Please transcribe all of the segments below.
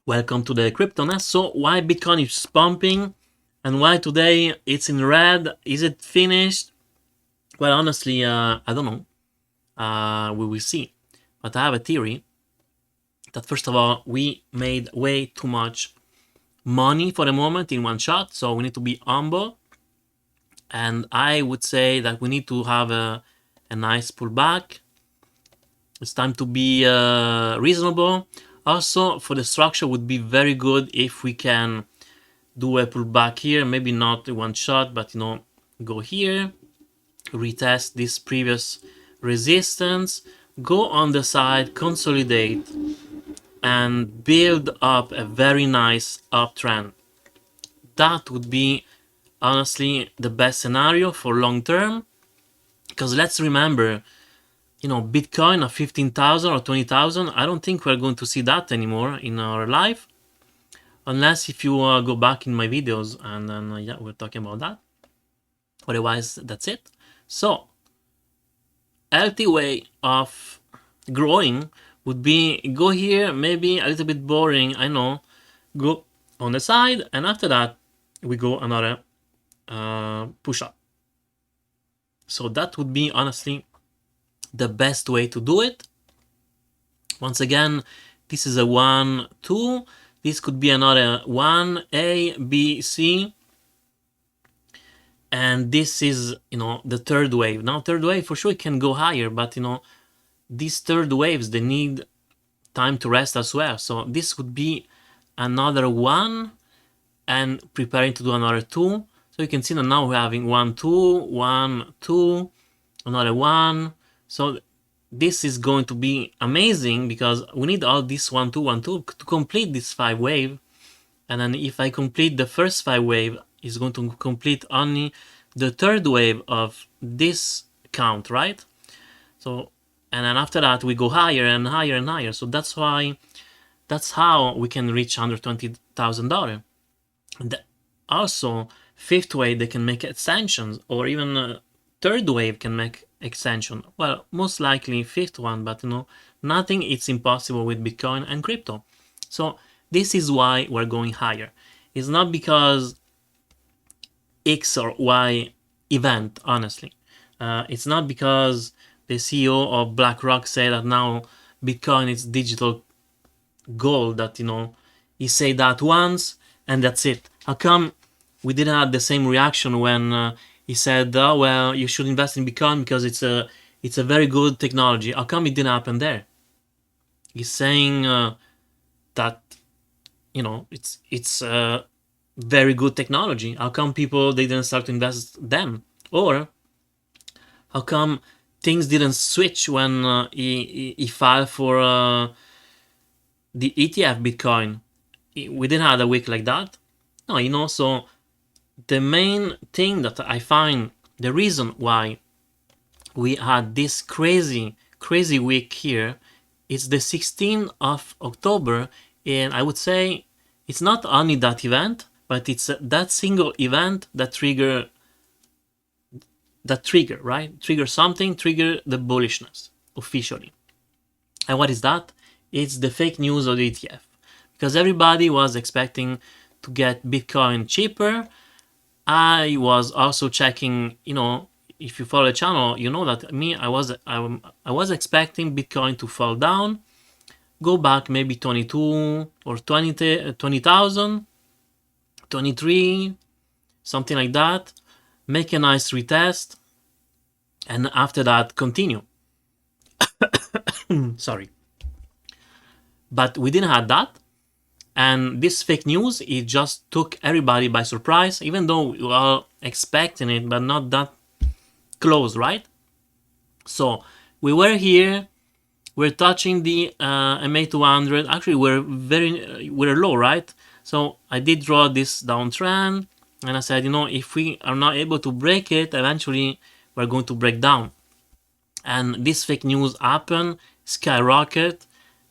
Welcome to the Crypto Nest. So why Bitcoin is pumping and why today it's in red? Is it finished? Well, honestly, I don't know. We will see. But I have a theory that first of all, we made way too much money for the moment in one shot. So we need to be humble. And I would say that we need to have a nice pullback. It's time to be reasonable. Also, for the structure would be very good if we can do a pullback here, maybe not one shot, but go here, retest this previous resistance, go on the side, consolidate, and build up a very nice uptrend. That would be honestly the best scenario for long term, because let's remember, Bitcoin of 15,000 or 20,000, I don't think we're going to see that anymore in our life, unless if you go back in my videos and then yeah, we're talking about that. Otherwise, that's it. So, healthy way of growing would be go here, maybe a little bit boring, I know, go on the side, and after that, we go another push up. So that would be honestly the best way to do it. Once again, this is a 1, 2. This could be another 1, A, B, C. And this is, the third wave. Now, third wave, for sure, it can go higher, but, these third waves, they need time to rest as well. So this would be another 1 and preparing to do another 2. So you can see that now we're having 1, 2, 1, 2, another 1. So this is going to be amazing because we need all this 1, 2, 1, 2 to complete this 5 wave. And then if I complete the first 5 wave, it's going to complete only the third wave of this count, right? So, and then after that we go higher and higher and higher. So that's how we can reach $120,000. Also, fifth wave, they can make extensions, or even third wave can make extension. Well, most likely fifth one, but nothing is impossible with Bitcoin and crypto. So this is why we're going higher. It's not because X or Y event, honestly. It's not because the CEO of BlackRock said that now Bitcoin is digital gold, that he said that once and that's it. How come we didn't have the same reaction when he said, oh well, you should invest in Bitcoin because it's a very good technology? How come it didn't happen there? He's saying that it's very good technology. How come people, they didn't start to invest then? Or how come things didn't switch when he filed for the ETF Bitcoin? We didn't have a week like that. No, so the main thing that I find the reason why we had this crazy week here is the 16th of October, and I would say it's not only that event, but it's that single event that trigger, right? Trigger something, trigger the bullishness officially. And what is that? It's the fake news of the ETF. Because everybody was expecting to get Bitcoin cheaper. I was also checking, if you follow the channel, you know that I was expecting Bitcoin to fall down, go back maybe 22 or 20,000, 23, something like that, make a nice retest, and after that continue. Sorry. But we didn't have that. And this fake news, it just took everybody by surprise, even though we were all expecting it, but not that close, right? So we were here, we're touching the MA200. Actually, we're low, right? So I did draw this downtrend, and I said, if we are not able to break it, eventually we're going to break down. And this fake news happened, skyrocket.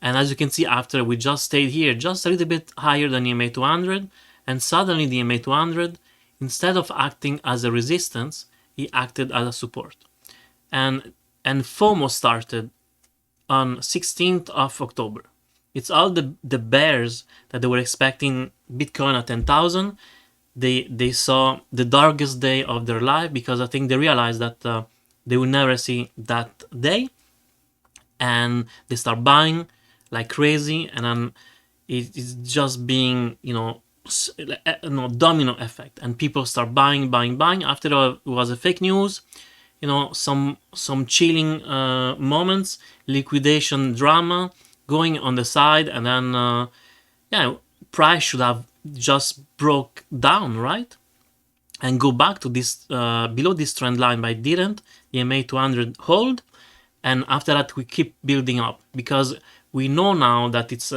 And as you can see, after we just stayed here, just a little bit higher than the MA200, and suddenly the MA200, instead of acting as a resistance, it acted as a support. And FOMO started on 16th of October. It's all the bears that they were expecting Bitcoin at 10,000. They saw the darkest day of their life, because I think they realized that they will never see that day, and they start buying like crazy, and then it's just being, domino effect, and people start buying. After all, it was a fake news, some chilling moments, liquidation drama going on the side, and then price should have just broke down, right, and go back to this below this trend line, but it didn't. EMA 200 hold, and after that we keep building up, because we know now that it's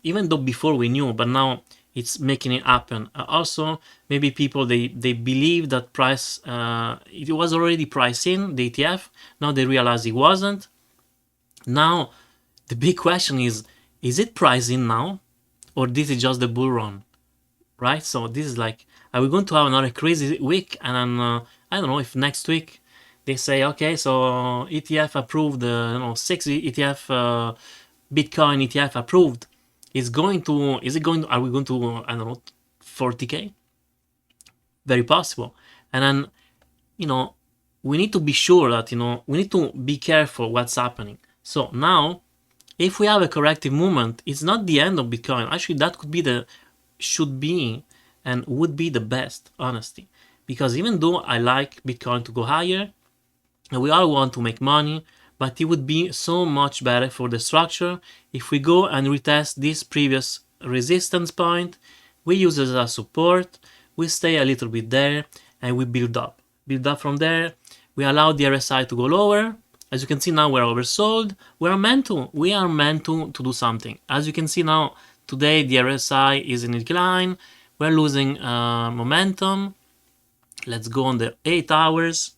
even though before we knew, but now it's making it happen. Also, maybe people they believe that price it was already priced in the ETF. Now they realize it wasn't. Now the big question is it priced in now, or this is just the bull run, right? So this is like, are we going to have another crazy week, and then I don't know if next week they say, okay, so ETF approved, 6 ETF Bitcoin ETF approved. Are we going to, I don't know, 40K? Very possible. And then, we need to be sure that, we need to be careful what's happening. So now, if we have a corrective movement, it's not the end of Bitcoin. Actually, that should be and would be the best, honestly. Because even though I like Bitcoin to go higher, and we all want to make money, but it would be so much better for the structure if we go and retest this previous resistance point, we use it as a support, we stay a little bit there, and we build up. Build up from there, we allow the RSI to go lower. As you can see now, we're oversold. We are meant to do something. As you can see now, today the RSI is in decline. We're losing momentum. Let's go on the 8 hours.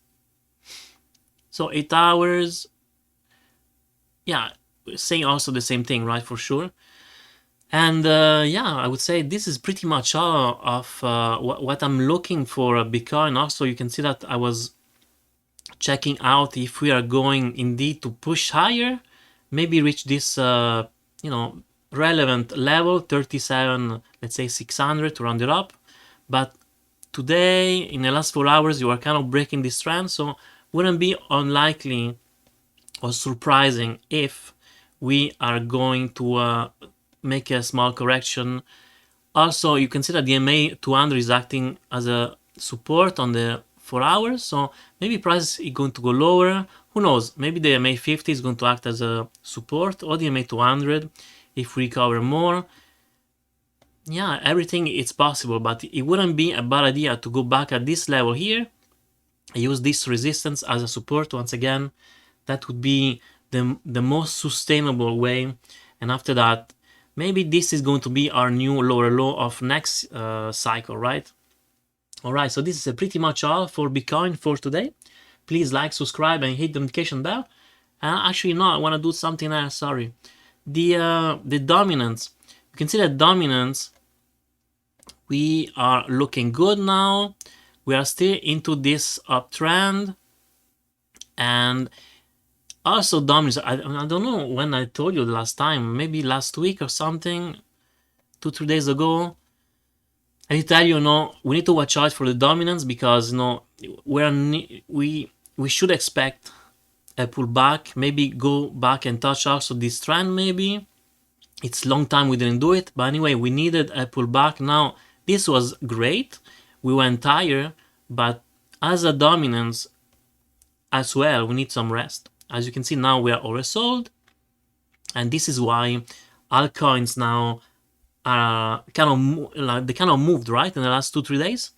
So 8 hours, yeah, saying also the same thing, right, for sure. And I would say this is pretty much all of what I'm looking for Bitcoin. Also, you can see that I was checking out if we are going indeed to push higher, maybe reach this, relevant level, 37, let's say 600 to round it up. But today, in the last 4 hours, you are kind of breaking this trend, so wouldn't be unlikely or surprising if we are going to make a small correction. Also, you can see that the MA 200 is acting as a support on the 4 hours, so maybe price is going to go lower. Who knows? Maybe the MA 50 is going to act as a support, or the MA 200 if we recover more. Yeah, everything is possible, but it wouldn't be a bad idea to go back at this level here, use this resistance as a support once again. That would be the most sustainable way, and after that, maybe this is going to be our new lower low of next cycle, right? Alright, so this is pretty much all for Bitcoin for today. Please like, subscribe, and hit the notification bell. Actually, no, I want to do something else, sorry. The dominance. You can see that dominance, we are looking good now. We are still into this uptrend. And also dominance, I don't know when I told you the last time, maybe last week or something, 2-3 days ago. I tell you, we need to watch out for the dominance, because we should expect a pullback, maybe go back and touch also this trend. Maybe it's long time we didn't do it, but anyway, we needed a pullback. Now this was great, we went higher, but as a dominance as well, we need some rest. As you can see now, we are oversold, and this is why altcoins now are kind of moved, right, in the last 2-3 days.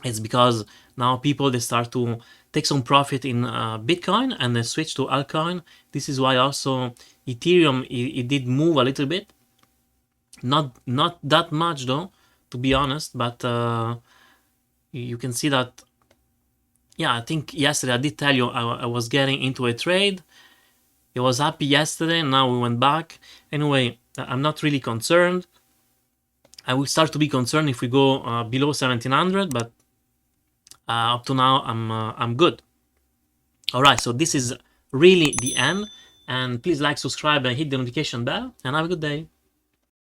It's because now people, they start to take some profit in Bitcoin and then switch to altcoin. This is why also Ethereum, it did move a little bit, not that much though, to be honest, but you can see that. Yeah, I think yesterday I did tell you I was getting into a trade. It was happy yesterday, now we went back. Anyway, I'm not really concerned. I will start to be concerned if we go below 1700, but up to now I'm good. All right, so this is really the end. And please like, subscribe, and hit the notification bell. And have a good day.